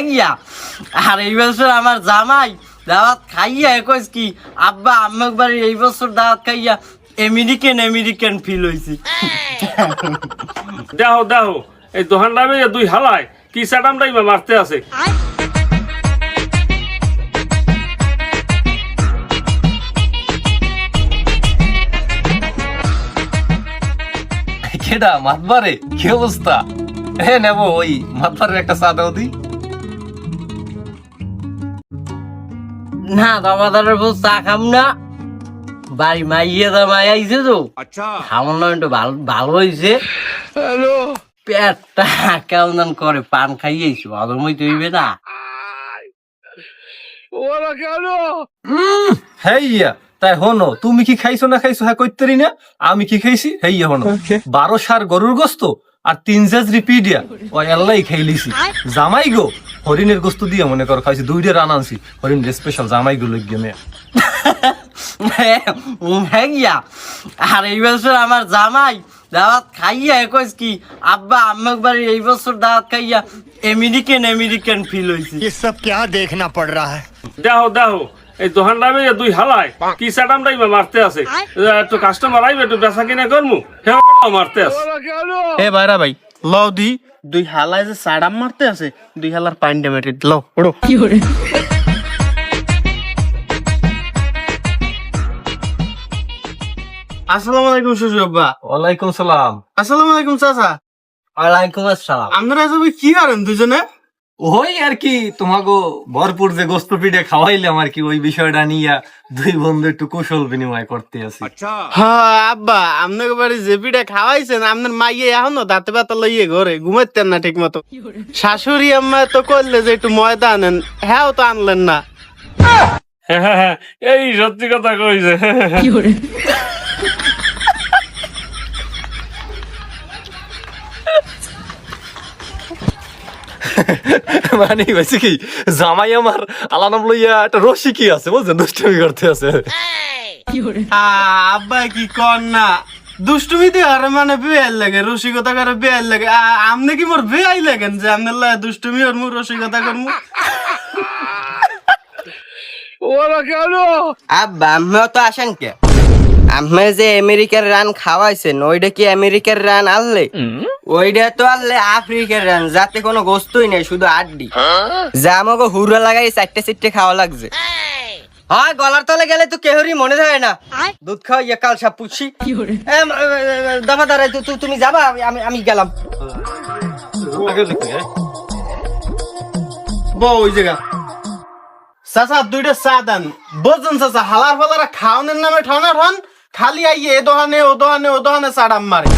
গিয়া আর এই বছর আমার জামাই দাওয়াত খাইয়া কইস কি আব্বা আম্মাক বাড়ি এই বছর দাওয়াত খাইয়া আমেরিকান ফিল হইছে। দেখো দেখো এই দোকান নামে দুই হালায় কি সাটামটাই মারতে আছে। কেডা মাতবারে কি অবস্থা? হ্যাঁ নেবো ওই মাতবারের একটা চা দাও দি। না দাবাদারের বউ চা খাম না, বাড়ি মাইয়া জামাই আইছে তো খাওয়ানো একটু ভালো হয়েছে। পেটটা কেমন করে পান খাইয়েছি অদমই তৈবে না। হেইয়া তাই হনো তুমি কি খাইছো না খাইছো হ্যাঁ কইতেরি না আমি কি খাইছি হেইয়া হনো 12 সার গরুর গোস্ত আর 3 জাজরি পিডিয়া ও আল্লাহই খাইলিছি। জামাই গো হরিণের গোস্ত দিয়ে মনে করো খাইছি, 2টা রান আনছি হরিণের স্পেশাল জামাই গুলো গিয়ে। গিয়া আর এই বছর আমার জামাই দাওয়াত খাইয়া কইস কি আব্বা আম্মাক বাড়ি এই বছর দাওয়াত খাইয়া আমেরিকান ফিল হইছে। ये सब क्या देखना पड़ रहा है। দেখো দেখো এই দোকান নামে দুই হালায় কি সাটামটাই মারতে আছে। একটু কাস্টমার আইবে একটু বেচা কিনা করমু হ্যাঁ মারতে আছে। এ ভাইরা ভাই লও দি দুই হালায় যে সাড়াম মারতে আছে, দুই হালার পাইন্ডে মেটে লও ওড়ো। আসসালামু আলাইকুম শ্বশুর আব্বা। ওয়ালাইকুম সালাম। আসসালামু আলাইকুম চাচা। ওয়ালাইকুম আসসালাম। আপনারা এসব কি করেন দুজনে? ওই আর কি তোমাকে ভরপুর যে গোস্ত পিঠে খাওয়াইলাম আর কি ওই বিষয়টা নিয়ে দুই বন্ধু একটু কুশল বিনিময় করতে আছি। হ্যাঁ আব্বা আপনাকে বাড়ি যে পিঠা খাওয়াইছেন আপনার মাইয়ে এখনো দাঁতে পাতা লইয়ে ঘরে ঘুমাইতেন না ঠিক মতো। শাশুড়ি আম্মা তো করলে যে একটু ময়দা আনেন, হ্যাঁ তো আনলেন না। হ্যাঁ এই সত্যি কথা কইছে। মানে হয়েছে কি জামাই আমার আলানাম লইয়া একটা রসি কি আছে বুঝছেন দুষ্টমি করতে আছে। আব্বা কি কর না দুষ্টুমিতে আর মানে বেয়াল লাগে রসিকতা করে বেয়াল লাগে। আপনি কি মোর বেয়াই লাগেন যে আপনার লাগে দুষ্টুমি আর মোর রসিকতা করমু? আব্বা আম্মাও তো আসেন কে? আম্মা যে আমেরিকার রান খাওয়াইছেন ওইটা কি আমেরিকার রান আনলে? ওইটা তো আনলে আফ্রিকার রান যাতে কোনো গোস্তই নেই শুধু আড্ডি, যা আমাকে হুড়া লাগাই 4টে খাওয়া লাগছে। হয় গলার তলে গেলে তো কেহরি মনে থাকে না, দুধ খাওয়া ইয়ে কাল সাপ পুছি। দাবা দাঁড়াই তুমি যাবা, আমি গেলাম। বউ ওই জায়গা চাচা 2টা চা দেন বুঝছেন চাচা। হালার ফালারা খাওয়ানোর নামে ঠন খালি আইয়ে এ দোকানে ও দোকানে চাড়াম মারে।